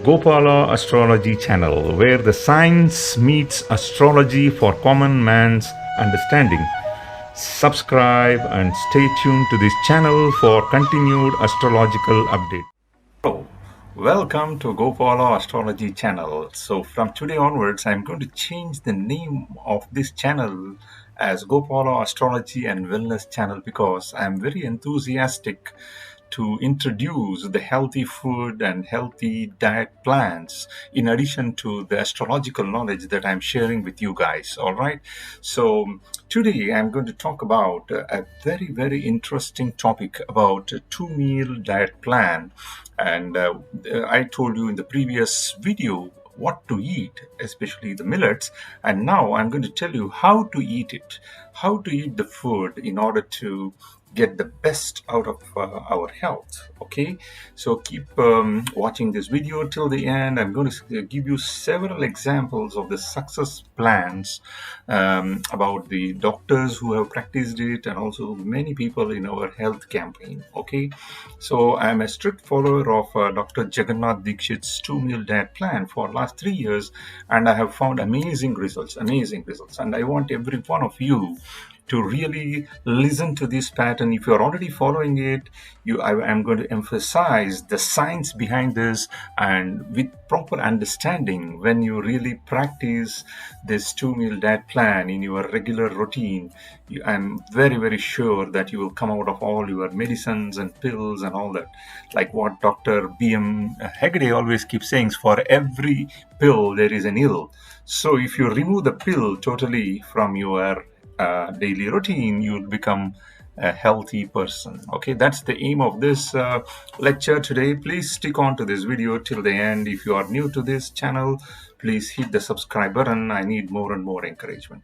Gopala Astrology channel, where the science meets astrology for common man's understanding. Subscribe and stay tuned to this channel for continued astrological updates. Hello, welcome to Gopala Astrology channel. So from today onwards, I'm going to change the name of this channel as Gopala Astrology and Wellness channel because I'm very enthusiastic to introduce the healthy food and healthy diet plans in addition to the astrological knowledge that I'm sharing with you guys. All right. So today I'm going to talk about a very interesting topic about a 2 meal diet plan. And I told you in the previous video what to eat, especially the millets. And now I'm going to tell you how to eat it, how to eat the food in order to get the best out of our health. Okay, so keep watching this video till the end. I'm going to give you several examples of the success plans about the doctors who have practiced it and also many people in our health campaign. Okay, so I'm a strict follower of Dr. Jagannath Dixit'S 2 meal diet plan for last 3 years, and I have found amazing results. And I want every one of you to really listen to this pattern. If you're already following it, I'm going to emphasize the science behind this, and with proper understanding, when you really practice this 2 meal diet plan in your regular routine, I'm very sure that you will come out of all your medicines and pills and all that. Like what Dr. B.M. Hegde always keeps saying, for every pill there is an ill. So if you remove the pill totally from your daily routine, you'll become a healthy person. Okay, that's the aim of this lecture today. Please stick on to this video till the end. If you are new to this channel, please hit the subscribe button. I need more and more encouragement.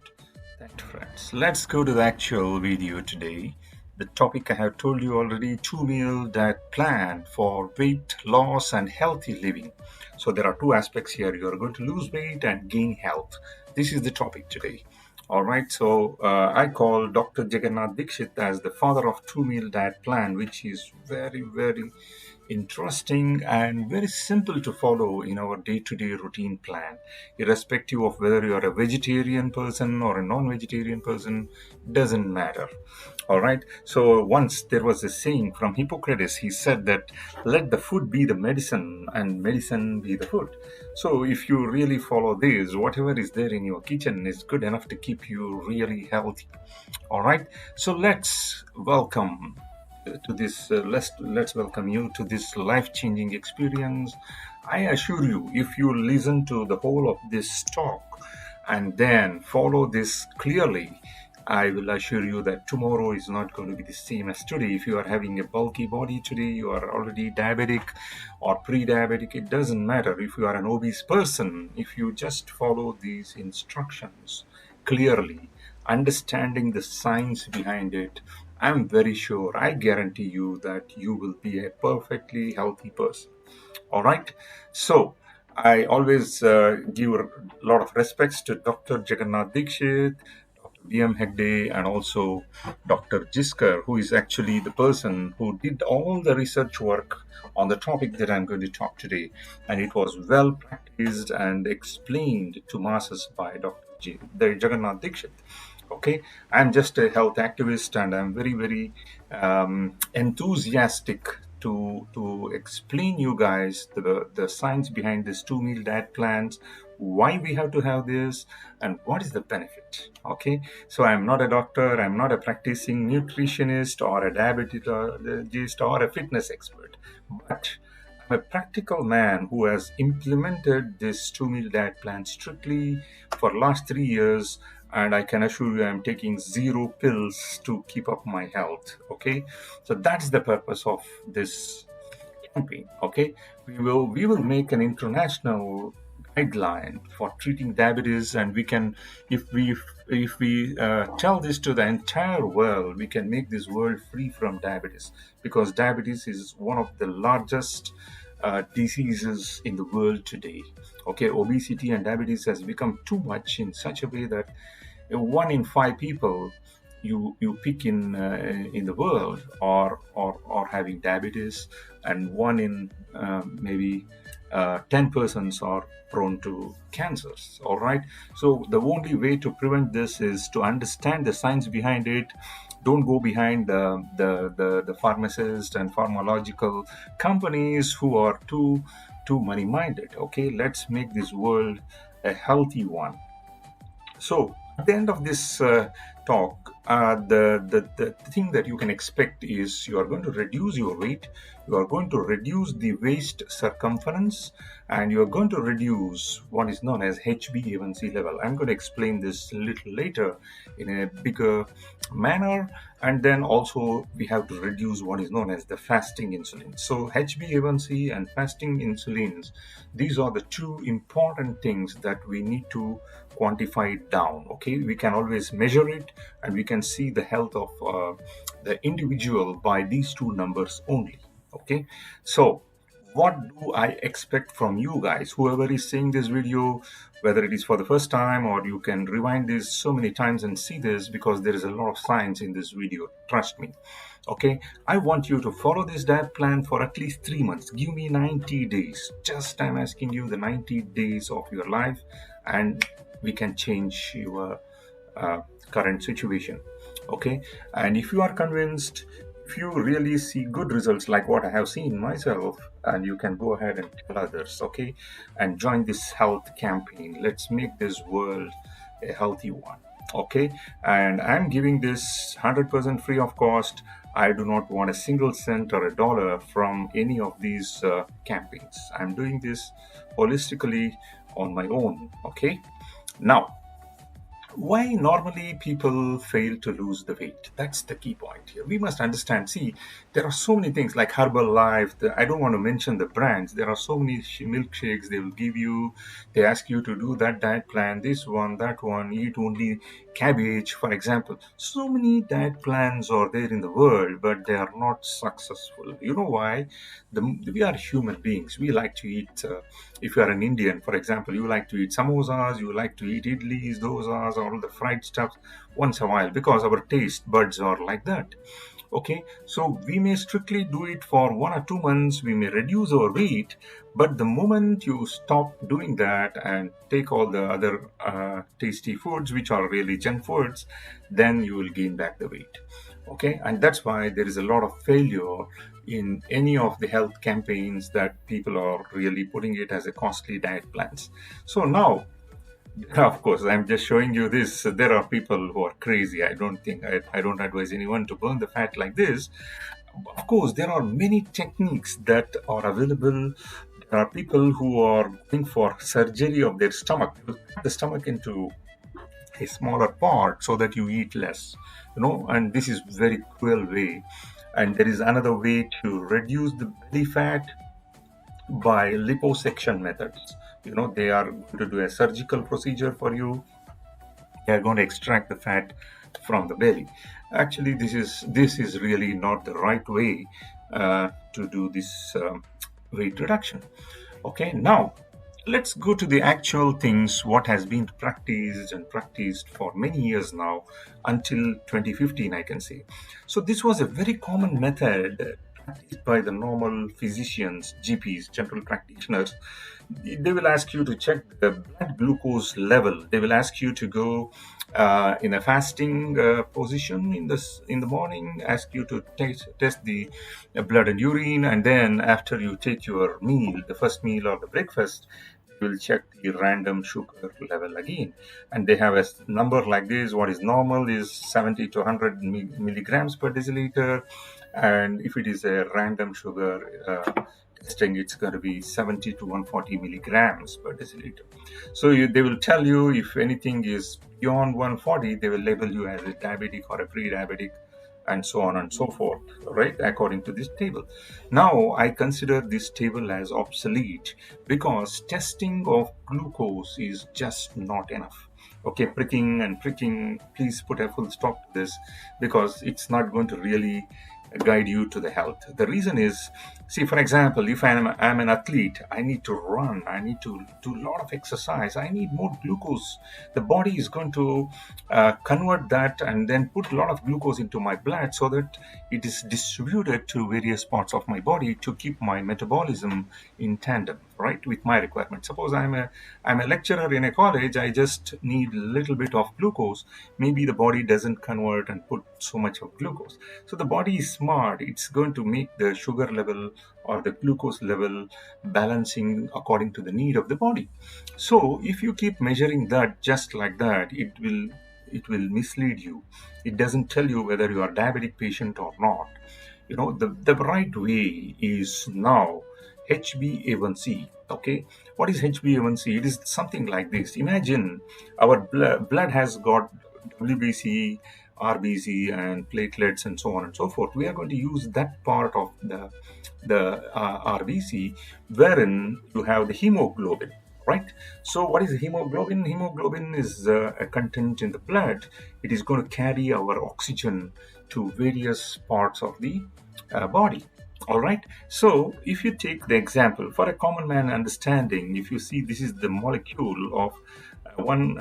Thank you, friends. Let's go to the actual video today. The topic I have told you already: 2 meal diet plan for weight loss and healthy living. So there are two aspects here. You are going to lose weight and gain health. This is the topic today. All right, so I call Dr. Jagannath Dixit as the father of 2 meal diet plan, which is very interesting and very simple to follow in our day-to-day routine plan, irrespective of whether you are a vegetarian person or a non-vegetarian person, doesn't matter. All right, so once there was a saying from Hippocrates. He said that let the food be the medicine and medicine be the food. So if you really follow this, whatever is there in your kitchen is good enough to keep you really healthy. All right, so let's welcome to this let's welcome you to this life-changing experience. I assure you, if you listen to the whole of this talk and then follow this clearly, I will assure you that tomorrow is not going to be the same as today. If you are having a bulky body today, you are already diabetic or pre-diabetic, it doesn't matter. If you are an obese person, if you just follow these instructions clearly, understanding the science behind it, I'm very sure, I guarantee you that you will be a perfectly healthy person. All right. So I always give a lot of respects to Dr. Jagannath Dixit, Dr. B.M. Hegde, and also Dr. Jesker, who is actually the person who did all the research work on the topic that I'm going to talk today. And it was well practiced and explained to masses by the Jagannath Dixit. Okay, I'm just a health activist, and I'm very enthusiastic to explain you guys the science behind this 2 meal diet plans, why we have to have this, and what is the benefit. Okay, so I'm not a doctor, I'm not a practicing nutritionist or a diabetologist or a fitness expert, but I'm a practical man who has implemented this 2 meal diet plan strictly for last 3 years, and I can assure you I'm taking 0 pills to keep up my health. Okay, so that's the purpose of this campaign. Okay, we will make an international guideline for treating diabetes, and we can, if we tell this to the entire world, we can make this world free from diabetes, because diabetes is one of the largest diseases in the world today. Okay, obesity and diabetes has become too much in such a way that 1 in 5 people you pick in the world are having diabetes, and one in maybe 10 persons are prone to cancers. All right. So the only way to prevent this is to understand the science behind it. Don't go behind the pharmacist and pharmacological companies who are too money minded. Okay, let's make this world a healthy one. So at the end of this talk, the thing that you can expect is you are going to reduce your weight, you are going to reduce the waist circumference, and you are going to reduce what is known as HbA1c level. I'm going to explain this a little later in a bigger manner. And then also we have to reduce what is known as the fasting insulin. So HbA1c and fasting insulins, these are the two important things that we need to quantify it down. Okay, we can always measure it, and we can see the health of the individual by these two numbers only. Okay, so what do I expect from you guys? Whoever is seeing this video, whether it is for the first time or you can rewind this so many times and see this, because there is a lot of science in this video, trust me. Okay, I want you to follow this diet plan for at least 3 months. Give me 90 days. Just I'm asking you the 90 days of your life, and we can change your current situation. Okay, and if you are convinced, if you really see good results like what I have seen myself, and you can go ahead and tell others. Okay, and join this health campaign. Let's make this world a healthy one. Okay, and I'm giving this 100% free of cost. I do not want a single cent or a dollar from any of these campaigns. I'm doing this holistically on my own. Okay, now why normally people fail to lose the weight? That's the key point here. We must understand. See, there are so many things like Herbalife. I don't want to mention the brands. There are so many milkshakes they will give you. They ask you to do that diet plan, this one, that one, eat only cabbage, for example. So many diet plans are there in the world, but they are not successful. You know why? We are human beings. We like to eat. If you are an Indian, for example, you like to eat samosas, you like to eat idlis, dosas, all the fried stuff once a while, because our taste buds are like that. Okay, so we may strictly do it for 1 or 2 months, we may reduce our weight, but the moment you stop doing that and take all the other tasty foods, which are really junk foods, then you will gain back the weight. Okay, and that's why there is a lot of failure in any of the health campaigns that people are really putting it as a costly diet plans. So now, of course, I'm just showing you this. There are people who are crazy. I don't advise anyone to burn the fat like this. Of course, there are many techniques that are available. There are people who are going for surgery of their stomach, cut the stomach into a smaller part so that you eat less, and this is very cruel way. And there is another way to reduce the belly fat by liposuction methods. They are going to do a surgical procedure for you. They are going to extract the fat from the belly. Actually, this is really not the right way to do this weight reduction. Okay, now let's go to the actual things, what has been practiced for many years now, until 2015, I can say. So this was a very common method practiced by the normal physicians, GPs, general practitioners. They will ask you to check the blood glucose level. They will ask you to go in a fasting position in the morning, ask you to test the blood and urine, and then after you take your meal, the first meal or the breakfast, will check the random sugar level again. And they have a number like this. What is normal is 70 to 100 milligrams per deciliter. And if it is a random sugar testing, it's going to be 70 to 140 milligrams per deciliter. So they will tell you if anything is beyond 140, they will label you as a diabetic or a pre-diabetic, and so on and so forth, right, according to this table. Now, I consider this table as obsolete because testing of glucose is just not enough. Okay, pricking, please put a full stop to this, because it's not going to really guide you to the health. The reason is, See, for example, if I'm an athlete, I need to run, I need to do a lot of exercise, I need more glucose. The body is going to convert that and then put a lot of glucose into my blood so that it is distributed to various parts of my body to keep my metabolism in tandem, right, with my requirement. Suppose I'm a lecturer in a college, I just need a little bit of glucose. Maybe the body doesn't convert and put so much of glucose. So the body is smart. It's going to make the sugar level or the glucose level balancing according to the need of the body. So if you keep measuring that just like that, it will mislead you. It doesn't tell you whether you are a diabetic patient or not. The right way is now HbA1c. Okay, what is HbA1c? It is something like this. Imagine our blood has got WBC, RBC, and platelets, and so on and so forth. We are going to use that part of the RBC, wherein you have the hemoglobin, right? So what is hemoglobin? Hemoglobin is a content in the blood. It is going to carry our oxygen to various parts of the body. All right. So if you take the example for a common man understanding, if you see this is the molecule of one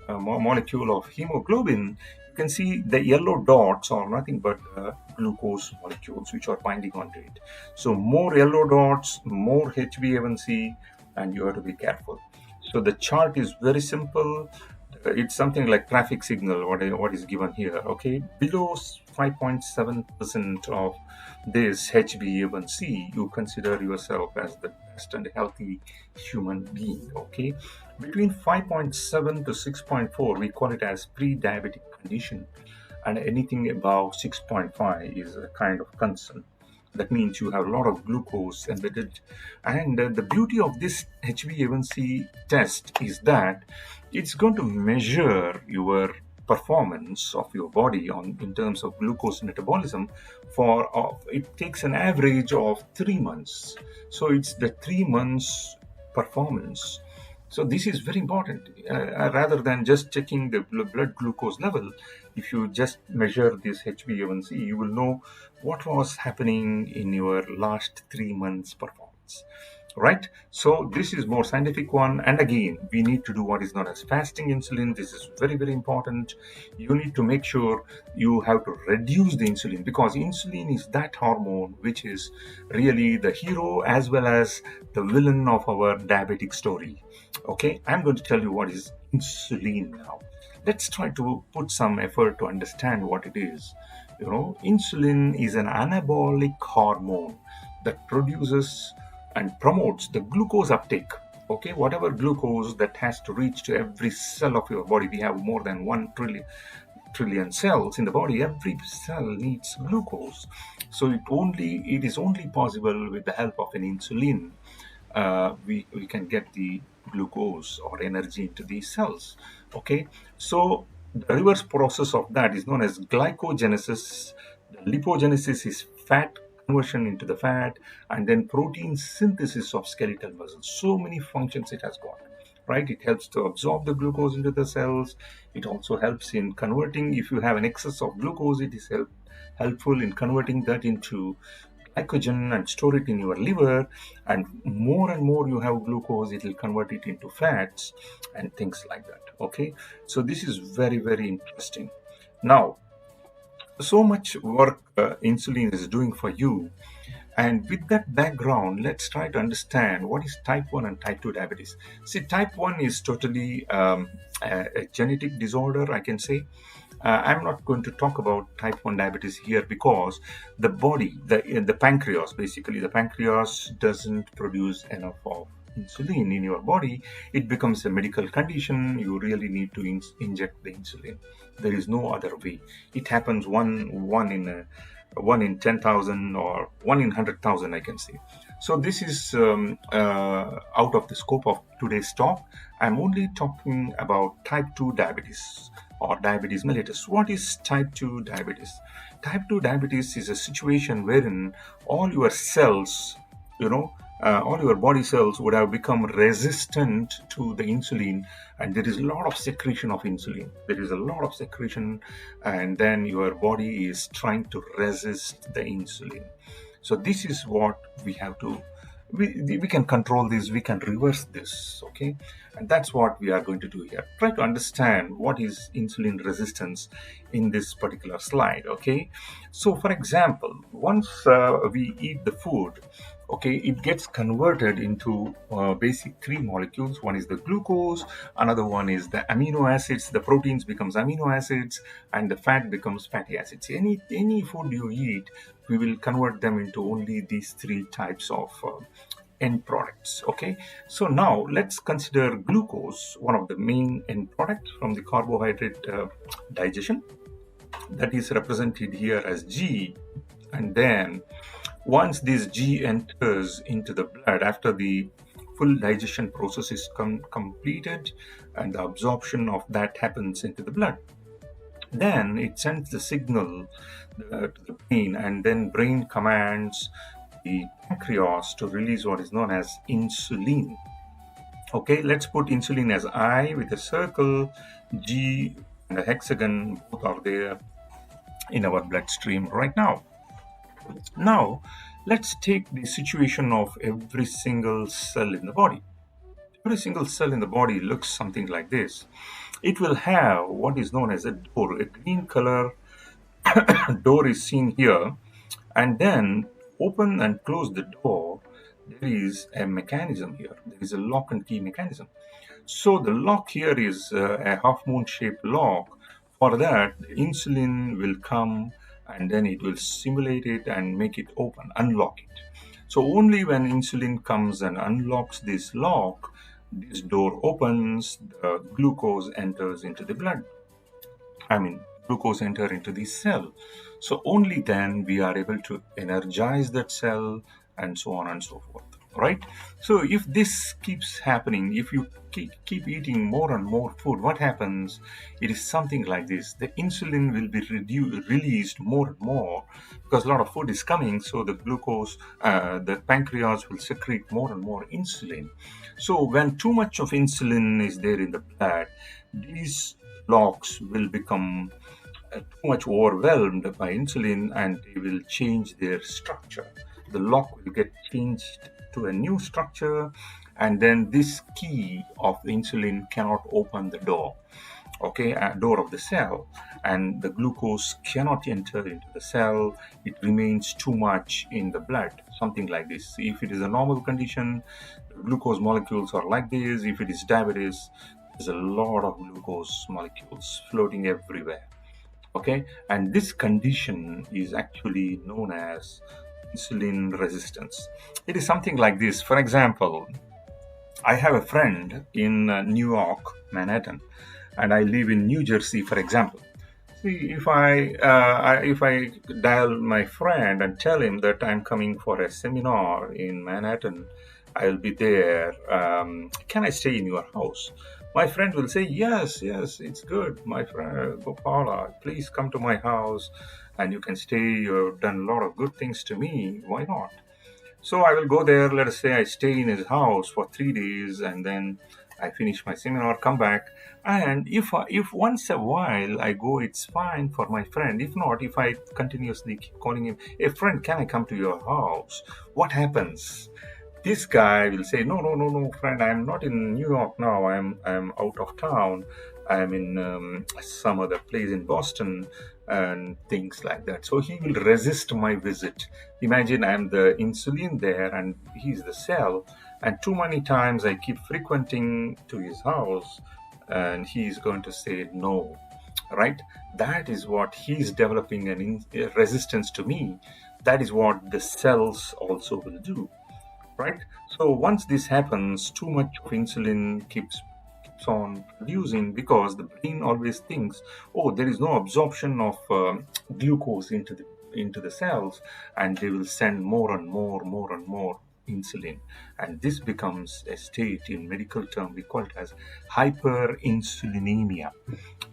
molecule of hemoglobin, you can see the yellow dots are nothing but glucose molecules which are binding onto it. So more yellow dots, more HbA1c, and you have to be careful. So the chart is very simple. It's something like traffic signal, what is given here. Okay, below 5.7% of this HbA1c, you consider yourself as the best and healthy human being. Okay, between 5.7 to 6.4, we call it as pre-diabetic condition, and anything above 6.5 is a kind of concern. That means you have a lot of glucose embedded. And the beauty of this HbA1c test is that it's going to measure your performance of your body in terms of glucose metabolism it takes an average of 3 months. So it's the 3 months performance. So this is very important. Rather than just checking the blood glucose level, if you just measure this HbA1c, you will know what was happening in your last 3 months performance. Right? So this is more scientific one. And again, we need to do what is known as fasting insulin. This is very, very important. You need to make sure you have to reduce the insulin, because insulin is that hormone which is really the hero as well as the villain of our diabetic story. Okay, I'm going to tell you what is insulin now. Let's try to put some effort to understand what it is. Insulin is an anabolic hormone that produces and promotes the glucose uptake. Okay, whatever glucose that has to reach to every cell of your body. We have more than 1 trillion cells in the body. Every cell needs glucose. So it is only possible with the help of an insulin. We can get the glucose or energy into these cells. Okay, so the reverse process of that is known as glycogenesis. The lipogenesis is fat conversion into the fat, and then protein synthesis of skeletal muscle. So many functions it has got, right? It helps to absorb the glucose into the cells. It also helps in converting. If you have an excess of glucose, it is helpful in converting that into glycogen and store it in your liver. And more you have glucose, it will convert it into fats and things like that. Okay, so this is very, very interesting. Now, so much work insulin is doing for you. And with that background, let's try to understand what is type 1 and type 2 diabetes. See, type 1 is totally a genetic disorder, I can say. I'm not going to talk about type 1 diabetes here because the body, the pancreas, basically, the pancreas doesn't produce enough of insulin in your body. It becomes a medical condition. You really need to inject the insulin. There is no other way. It happens one in 10,000 or 1 in 100,000, I can say. So this is out of the scope of today's talk. I'm only talking about type 2 diabetes or diabetes mellitus. What is type 2 diabetes? Type 2 diabetes is a situation wherein all your cells, all your body cells would have become resistant to the insulin, and there is a lot of secretion of insulin. There is a lot of secretion, and then your body is trying to resist the insulin. So this is what we have to, we can control this, we can reverse this, okay? And that's what we are going to do here. Try to understand what is insulin resistance in this particular slide, okay? So for example, once we eat the food, okay, it gets converted into basic three molecules. One is the glucose, another one is the amino acids, the proteins becomes amino acids, and the fat becomes fatty acids. Any food you eat, we will convert them into only these three types of end products, okay? So now let's consider glucose, one of the main end products from the carbohydrate digestion, that is represented here as G. And then once this G enters into the blood, after the full digestion process is completed and the absorption of that happens into the blood, then it sends the signal to the brain, and then brain commands the pancreas to release what is known as insulin. Okay, let's put insulin as I with a circle, G and a hexagon, both are there in our bloodstream right now. Now, let's take the situation of every single cell in the body. Every single cell in the body looks something like this. It will have what is known as a door. A green color door is seen here, and then open and close the door, there is a mechanism here. There is a lock and key mechanism. So the lock here is a half moon shaped lock. For that, the insulin will come and then it will simulate it and make it open, unlock it. So only when insulin comes and unlocks this lock, this door opens, the glucose enters into the blood. Glucose enter into the cell. So only then we are able to energize that cell and so on and so forth, right? So if this keeps happening, if you keep eating more and more food, what happens? It is something like this. The insulin will be released more and more because a lot of food is coming. So the glucose, the pancreas will secrete more and more insulin. So when too much of insulin is there in the blood, these locks will become too much overwhelmed by insulin and they will change their structure. The lock will get changed to a new structure, and then this key of the insulin cannot open the door, okay, door of the cell, and the glucose cannot enter into the cell. It remains too much in the blood, something like this. If it is a normal condition, the glucose molecules are like this. If it is diabetes, there's a lot of glucose molecules floating everywhere. Okay, and this condition is actually known as insulin resistance. It is something like this. For example, I have a friend in New York, Manhattan, and I live in New Jersey, for example. See, if I dial my friend and tell him that I'm coming for a seminar in Manhattan, I'll be there. Can I stay in your house? My friend will say, yes, it's good. My friend Gopala, please come to my house and you can stay. You've done a lot of good things to me. Why not? So I will go there. Let us say I stay in his house for 3 days and then I finish my seminar, come back. And if once a while I go, it's fine for my friend. If not, if I continuously keep calling him, hey friend, can I come to your house? What happens? This guy will say, no, friend, I'm not in New York now. I'm out of town. I'm in some other place in Boston and things like that. So he will resist my visit. Imagine I'm the insulin there and he's the cell. And too many times I keep frequenting to his house and he's going to say no, right? That is what he's developing a resistance to me. That is what the cells also will do. Right? So once this happens, too much of insulin keeps on producing because the brain always thinks, oh, there is no absorption of glucose into the cells, and they will send more and more insulin, and this becomes a state in medical term we call it as hyperinsulinemia.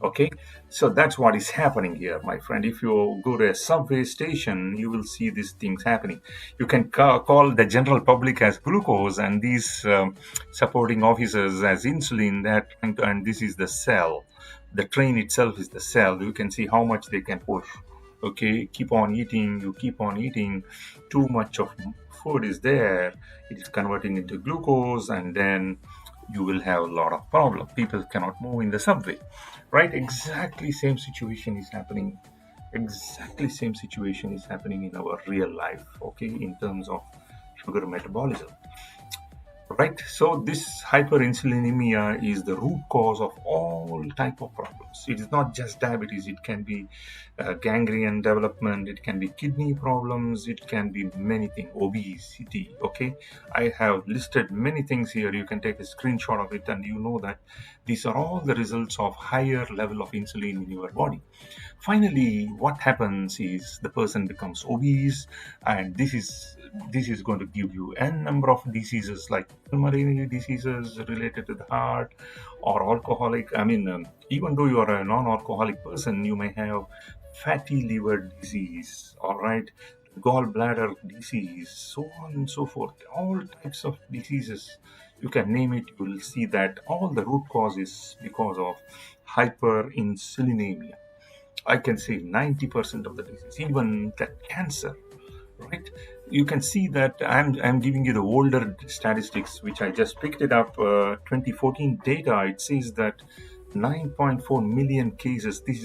Okay, so that's what is happening here, my friend. If you go to a subway station, you will see these things happening. You can call the general public as glucose, and these supporting officers as insulin. And this is the cell. The train itself is the cell. You can see how much they can push. Okay, keep on eating. You keep on eating. Too much of food is there. It is converting into glucose, and then you will have a lot of problem. People cannot move in the subway, right? Exactly same situation is happening. Exactly same situation is happening in our real life. Okay, in terms of sugar metabolism. Right, so this hyperinsulinemia is the root cause of all type of problems. It is not just diabetes. It can be gangrene development. It can be kidney problems. It can be many things. Obesity. Okay, I have listed many things here. You can take a screenshot of it, and you know that these are all the results of higher level of insulin in your body. Finally, what happens is the person becomes obese, and this is going to give you n number of diseases like pulmonary diseases related to the heart or alcoholic. Even though you are a non-alcoholic person, you may have fatty liver disease, all right, gallbladder disease, so on and so forth. All types of diseases, you can name it, you will see that all the root cause is because of hyperinsulinemia. I can say 90% of the disease, even the cancer, right? You can see that I'm giving you the older statistics, which I just picked it up, 2014 data. It says that 9.4 million cases. This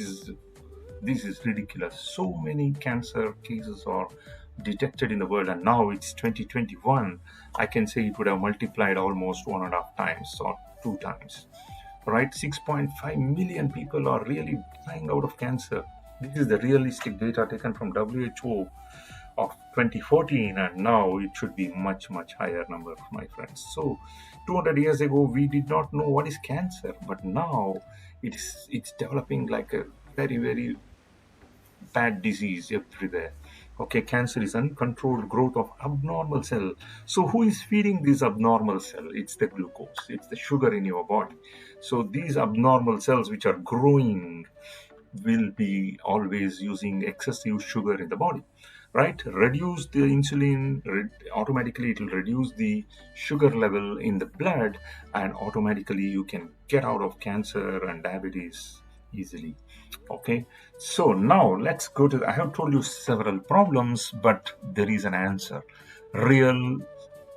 is ridiculous. So many cancer cases are detected in the world, and now it's 2021. I can say it would have multiplied almost 1.5 times or 2 times. Right, 6.5 million people are really dying out of cancer. This is the realistic data taken from WHO of 2014, and now it should be much higher number, my friends. So 200 years ago we did not know what is cancer, but now it's developing like a very bad disease everywhere. Okay, cancer is uncontrolled growth of abnormal cell. So who is feeding this abnormal cell? It's the glucose, it's the sugar in your body. So these abnormal cells which are growing will be always using excessive sugar in the body, right? Reduce the insulin, automatically it will reduce the sugar level in the blood, and automatically you can get out of cancer and diabetes easily. Okay, so now let's go to I have told you several problems, but there is an answer, real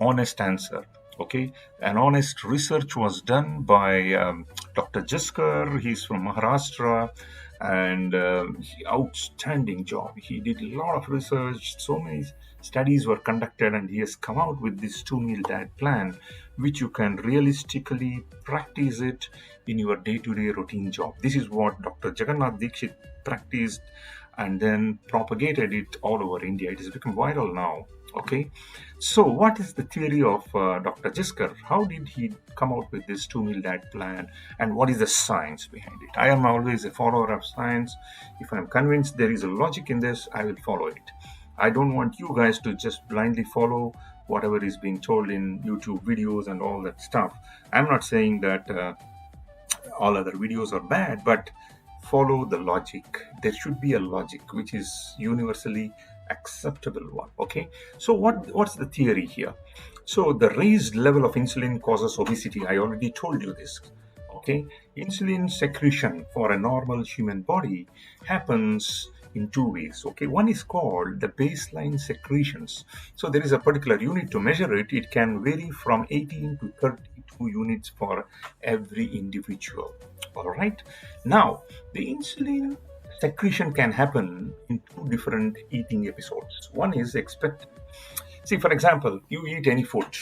honest answer. Okay, an honest research was done by Dr. Jesker. He's from Maharashtra, and outstanding job. He did a lot of research. So many studies were conducted, and he has come out with this 2 meal diet plan, which you can realistically practice it in your day-to-day routine job. This is what Dr. Jagannath Dixit practiced and then propagated it all over India. It has become viral now. Okay, so what is the theory of Dr. Jesker? How did he come out with this 2 meal diet plan, and what is the science behind it? I am always a follower of science. If I am convinced there is a logic in this, I will follow it. I don't want you guys to just blindly follow whatever is being told in YouTube videos and all that stuff. I'm not saying that all other videos are bad, but follow the logic. There should be a logic which is universally acceptable one. Okay, so what's the theory here? So the raised level of insulin causes obesity. I already told you this. Okay, insulin secretion for a normal human body happens in 2 ways. Okay, one is called the baseline secretions. So there is a particular unit to measure it. It can vary from 18 to 32 units for every individual. All right, now the insulin secretion can happen in two different eating episodes. One is expected. See, for example, you eat any food.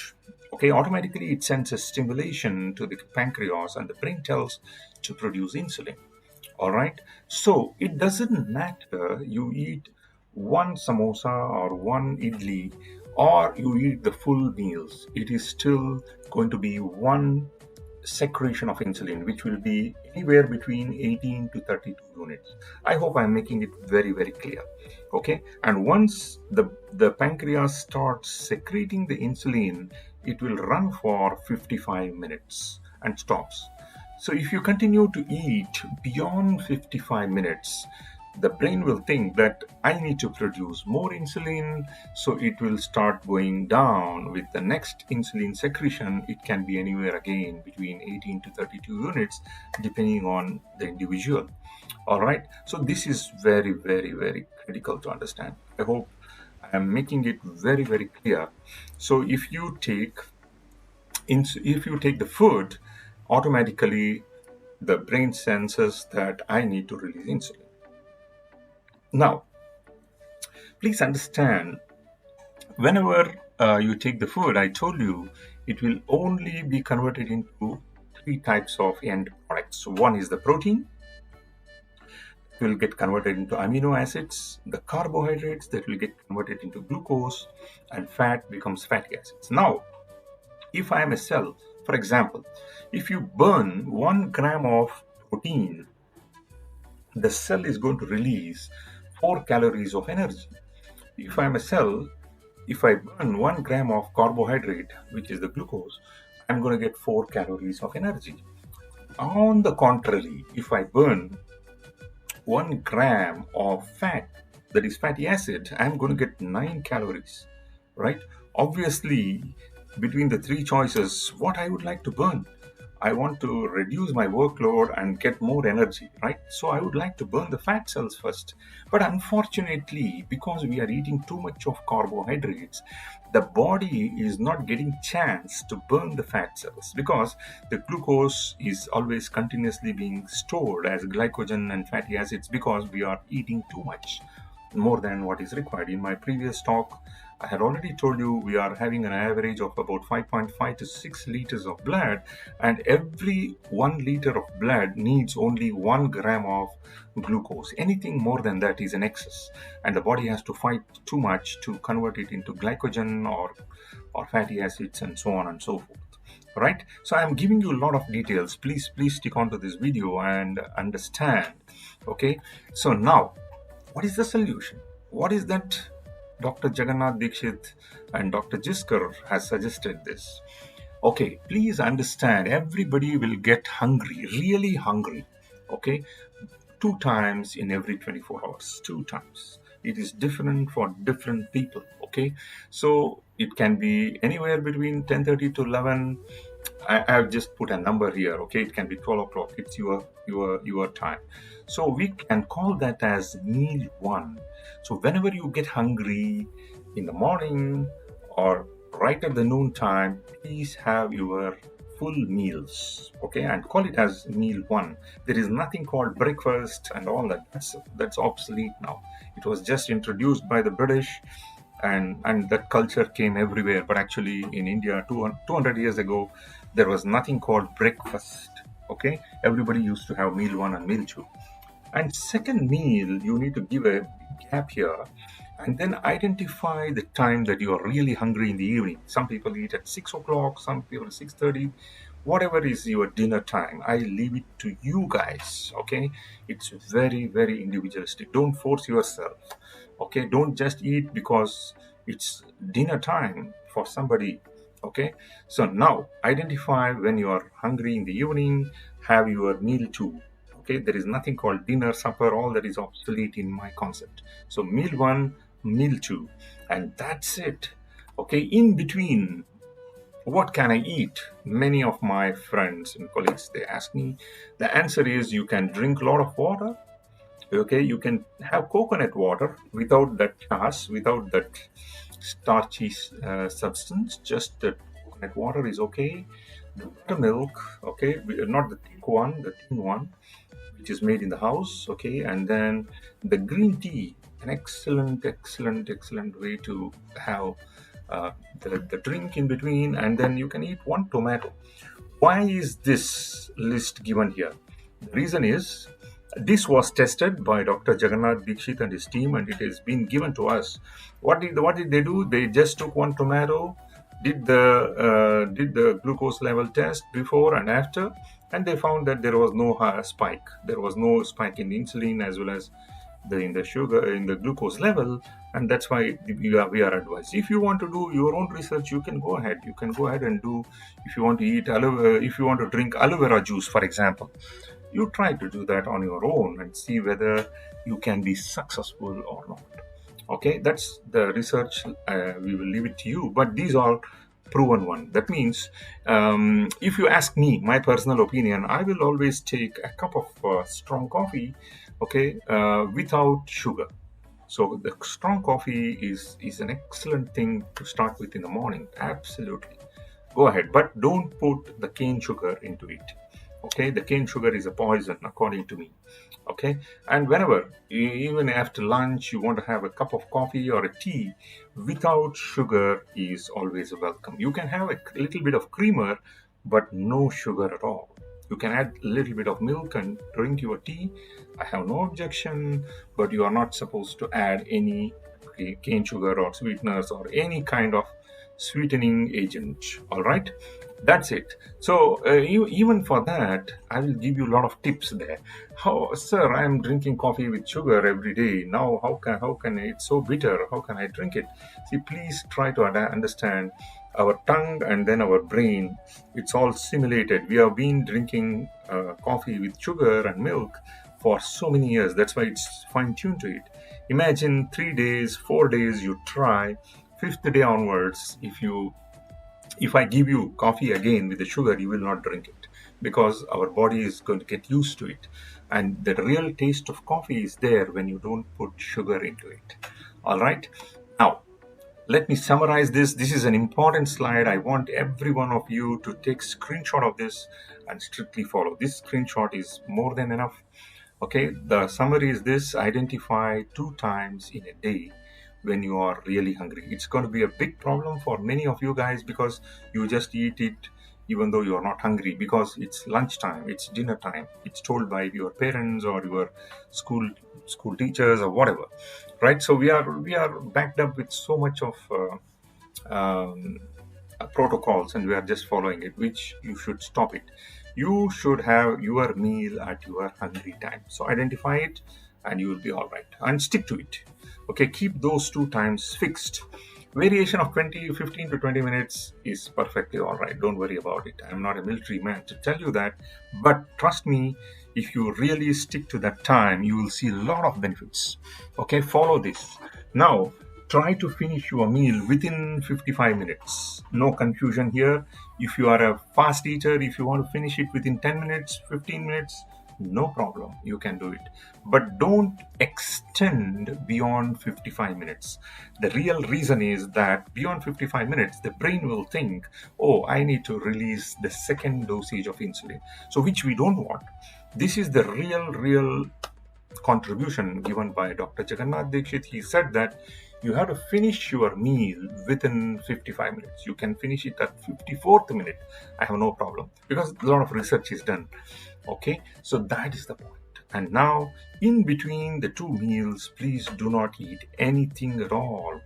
Okay, automatically it sends a stimulation to the pancreas, and the brain tells to produce insulin. All right, so it doesn't matter you eat one samosa or one idli, or you eat the full meals. It is still going to be one secretion of insulin, which will be anywhere between 18 to 32 units. I hope I'm making it very, very clear. Okay, and once the pancreas starts secreting the insulin, it will run for 55 minutes and stops. So if you continue to eat beyond 55 minutes, the brain will think that I need to produce more insulin, so it will start going down with the next insulin secretion. It can be anywhere again between 18 to 32 units depending on the individual. All right, so this is very, very, very critical to understand. I hope I am making it very, very clear. So if you take the food, automatically the brain senses that I need to release insulin. Now, please understand, whenever you take the food, I told you it will only be converted into three types of end products. One is the protein, will get converted into amino acids, the carbohydrates that will get converted into glucose, and fat becomes fatty acids. Now, if I am a cell, for example, if you burn 1 gram of protein, the cell is going to release 4 calories of energy. If I am a cell, if I burn 1 gram of carbohydrate, which is the glucose, I'm going to get 4 calories of energy. On the contrary, if I burn 1 gram of fat, that is fatty acid, I'm going to get 9 calories, right? Obviously, between the three choices, what I would like to burn? I want to reduce my workload and get more energy, right? So I would like to burn the fat cells first. But unfortunately, because we are eating too much of carbohydrates, the body is not getting chance to burn the fat cells because the glucose is always continuously being stored as glycogen and fatty acids because we are eating too much, more than what is required. In my previous talk, I had already told you we are having an average of about 5.5 to 6 liters of blood, and every 1 liter of blood needs only 1 gram of glucose. Anything more than that is an excess, and the body has to fight too much to convert it into glycogen or fatty acids and so on and so forth. Right? So I'm giving you a lot of details. Please stick on to this video and understand. Okay? So now, what is the solution? What is that Dr. Jagannath Dixit and Dr. Jesker has suggested this? Okay, please understand, everybody will get hungry, really hungry, okay, 2 times in every 24 hours, 2 times. It is different for different people, okay? So it can be anywhere between 10:30 to 11. I've just put a number here, okay? It can be 12 o'clock. It's your time. So we can call that as meal 1. So whenever you get hungry in the morning or right at the noon time, please have your full meals, okay, and call it as meal 1. There is nothing called breakfast and all that. That's obsolete now. It was just introduced by the British, and that culture came everywhere. But actually, in India, 200 years ago, there was nothing called breakfast. Okay, everybody used to have meal 1 and meal 2. And second meal, you need to give a gap here, and then identify the time that you are really hungry in the evening. Some people eat at 6 o'clock, some people 6:30. Whatever is your dinner time, I leave it to you guys, okay? It's very, very individualistic. Don't force yourself, okay? Don't just eat because it's dinner time for somebody, okay? So now, identify when you are hungry in the evening, have your meal 2. Okay, there is nothing called dinner, supper, all that is obsolete in my concept. So meal 1, meal 2, and that's it. Okay, in between, what can I eat? Many of my friends and colleagues, they ask me. The answer is you can drink a lot of water. Okay, you can have coconut water without that chaas, without that starchy substance. Just the coconut water is okay. The buttermilk, okay, not the thick one, the thin one, which is made in the house, okay, and then the green tea, an excellent way to have the drink in between, and then you can eat 1 tomato. Why is this list given here? The reason is, this was tested by Dr. Jagannath Dixit and his team, and it has been given to us. What did they do? They just took 1 tomato, did the glucose level test before and after, and they found that there was no spike. There was no spike in the insulin as well as in the sugar in the glucose level, and that's why we are advised. If you want to do your own research, you can go ahead. You can go ahead and do. If you want to eat if you want to drink aloe vera juice, for example, you try to do that on your own and see whether you can be successful or not. Okay, that's the research. We will leave it to you, but these are proven one. That means, if you ask me my personal opinion, I will always take a cup of strong coffee, okay, without sugar. So the strong coffee is an excellent thing to start with in the morning. Absolutely, go ahead, but don't put the cane sugar into it. Okay, the cane sugar is a poison according to me. Okay, and whenever, even after lunch, you want to have a cup of coffee or a tea, without sugar is always welcome. You can have a little bit of creamer, but no sugar at all. You can add a little bit of milk and drink your tea. I have no objection, but you are not supposed to add any cane sugar or sweeteners or any kind of sweetening agent. All right, that's it. So even for that, I will give you a lot of tips there. How, sir, I am drinking coffee with sugar every day. Now how can it's so bitter? How can I drink it? See, please try to understand our tongue and then our brain. It's all simulated. We have been drinking coffee with sugar and milk for so many years. That's why it's fine tuned to it. Imagine 3 days, 4 days you try. Fifth day onwards, if I give you coffee again with the sugar, you will not drink it because our body is going to get used to it. And the real taste of coffee is there when you don't put sugar into it. All right. Now, let me summarize this. This is an important slide. I want every one of you to take screenshot of this and strictly follow. This screenshot is more than enough. Okay. The summary is this: identify 2 times in a day when you are really hungry. It's going to be a big problem for many of you guys because you just eat it even though you are not hungry because it's lunchtime, it's dinner time, it's told by your parents or your school teachers or whatever, right? So we are backed up with so much of protocols, and we are just following it, which you should stop it. You should have your meal at your hungry time. So identify it and you will be all right, and stick to it. Okay, keep those 2 times fixed. Variation of 15 to 20 minutes is perfectly all right. Don't worry about it. I'm not a military man to tell you that, but trust me, if you really stick to that time, you will see a lot of benefits. Okay, follow this. Now, try to finish your meal within 55 minutes. No confusion here. If you are a fast eater, if you want to finish it within 10 minutes, 15 minutes, no problem, you can do it. But don't extend beyond 55 minutes. The real reason is that beyond 55 minutes, the brain will think, oh, I need to release the second dosage of insulin. So, which we don't want. This is the real contribution given by Dr. Jagannath Dixit. He said that you have to finish your meal within 55 minutes. You can finish it at 54th minute. I have no problem because a lot of research is done. Okay, so that is the point. And now, in between the 2 meals, please do not eat anything at all.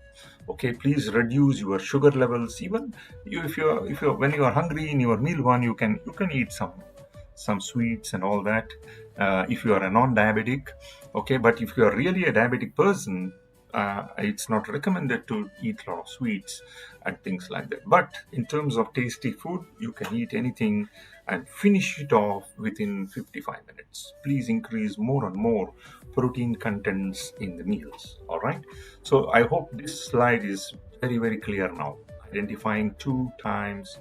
Okay, please reduce your sugar levels. Even if you're when you are hungry in your meal one, you can eat some sweets and all that. If you are a non-diabetic, okay, but if you are really a diabetic person, it's not recommended to eat a lot of sweets and things like that. But in terms of tasty food, you can eat anything and finish it off within 55 minutes. Please increase more and more protein contents in the meals. All right. So I hope this slide is very clear now. Identifying 2 times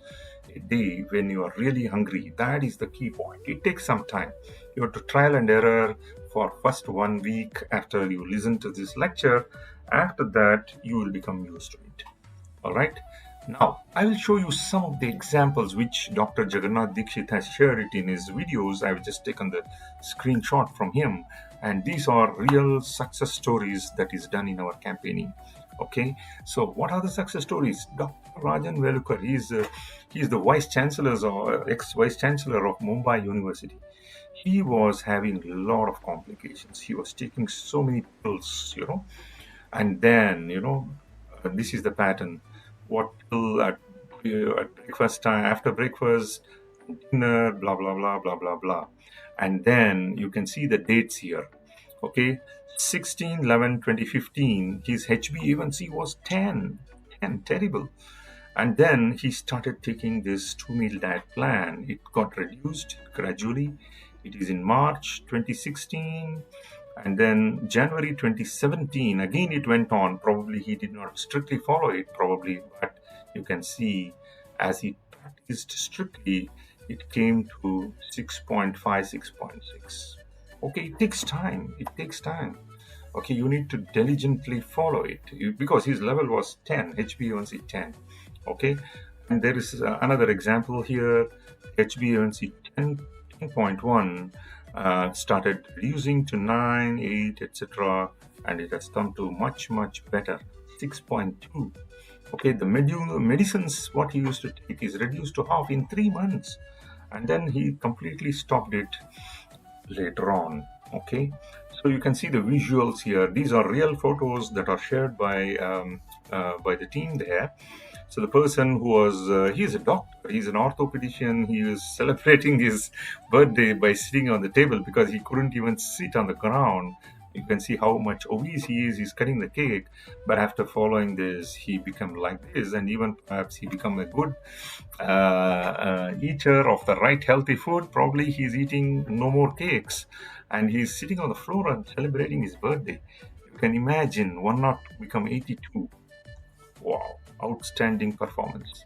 a day when you are really hungry, that is the key point. It takes some time. You have to trial and error for first 1 week after you listen to this lecture. After that, you will become used to it. All right. Now, I will show you some of the examples which Dr. Jagannath Dixit has shared it in his videos. I've just taken the screenshot from him, and these are real success stories that is done in our campaigning. Okay, so what are the success stories? Dr. Rajan Velukar, he is the vice chancellor or ex-vice chancellor of Mumbai University. He was having a lot of complications. He was taking so many pills, and then this is the pattern. What pill at at breakfast time, after breakfast, dinner, blah blah blah blah blah blah. And then you can see the dates here. Okay, 16/11/2015, his HbA1c was 10. 10, terrible. And then he started taking this 2 meal diet plan. It got reduced gradually. It is in March 2016. And then January 2017, again it went on. Probably he did not strictly follow it, probably, but you can see as he practiced strictly, it came to 6.5, 6.6. Okay, it takes time. It takes time. Okay, you need to diligently follow it because his level was 10, HbA1c 10. Okay, and there is another example here, HbA1c 10.1 started reducing to 9, 8, etc., and it has come to much better, 6.2. Okay, the medicines what he used to take is reduced to half in 3 months, and then he completely stopped it later on. Okay, so you can see the visuals here. These are real photos that are shared by the team there. So the person who was, he's a doctor, he's an orthopedician, he was celebrating his birthday by sitting on the table because he couldn't even sit on the ground. You can see how much obese he is. He's cutting the cake, but after following this, he became like this, and even perhaps he become a good eater of the right healthy food. Probably he's eating no more cakes, and he's sitting on the floor and celebrating his birthday. You can imagine one not become 82. Wow, outstanding performance.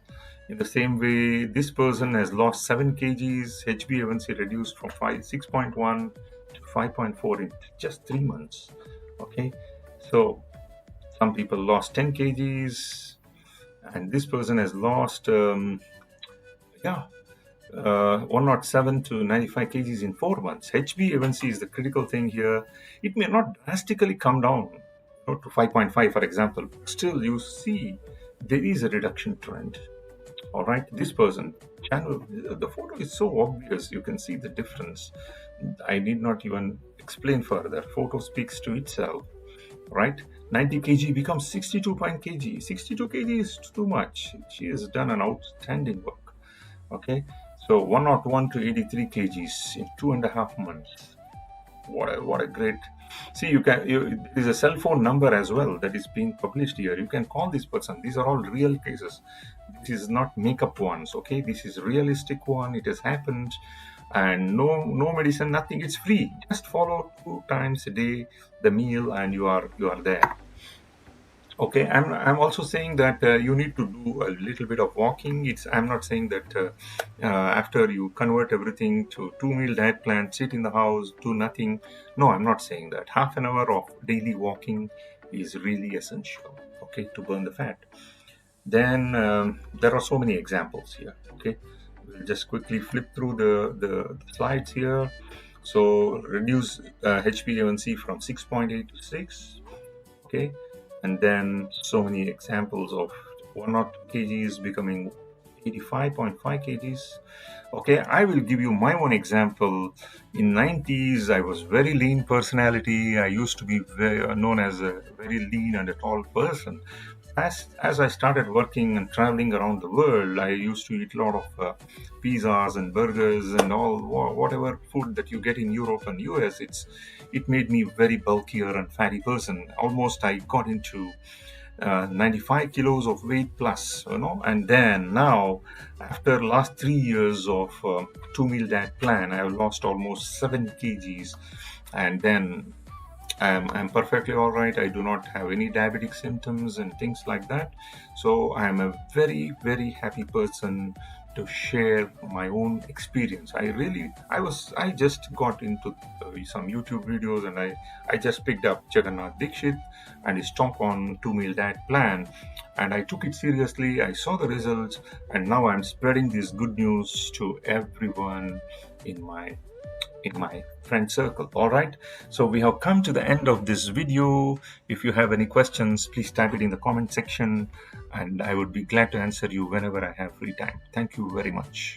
In the same way, this person has lost 7 kgs, HbA1c reduced from 6.1 to 5.4 in just 3 months. Okay, so some people lost 10 kgs, and this person has lost, 107 to 95 kgs in 4 months. HbA1c is the critical thing here. It may not drastically come down to 5.5, for example. Still, you see there is a reduction trend. All right, this person, the photo is so obvious. You can see the difference. I need not even explain further. Photo speaks to itself, right? 90 kg becomes 62 kg. 62 kg is too much. She has done an outstanding work. Okay, so 101 to 83 kgs in 2.5 months. What a great. See, there is a cell phone number as well that is being published here. You can call this person. These are all real cases. This is not makeup ones. Okay, this is realistic one. It has happened, and no medicine, nothing. It's free. Just follow 2 times a day the meal, and you are there. Okay, I'm also saying that you need to do a little bit of walking. I'm not saying that after you convert everything to 2 meal diet plan, sit in the house, do nothing. No, I'm not saying that. Half an hour of daily walking is really essential, okay, to burn the fat. Then there are so many examples here. Okay, we'll just quickly flip through the slides here. So reduce HbA1c from 6.8 to 6. Okay, and then so many examples of 102 kgs becoming 85.5 kgs. Okay, I will give you my own example. In 90s, I was very lean personality. I used to be known as a very lean and a tall person. As I started working and traveling around the world, I used to eat a lot of pizzas and burgers and all whatever food that you get in Europe and US. It made me very bulkier and fatty person. Almost I got into 95 kilos of weight plus, and then now after last 3 years of 2 meal diet plan, I have lost almost 7 kgs, and then I'm perfectly all right. I do not have any diabetic symptoms and things like that. So I'm a very happy person to share my own experience. I just got into some YouTube videos, and I just picked up Jagannath Dixit and his talk on 2 meal diet plan, and I took it seriously. I saw the results, and now I'm spreading this good news to everyone in my friend circle. All right, so we have come to the end of this video. If you have any questions, please type it in the comment section, and I would be glad to answer you whenever I have free time. Thank you very much.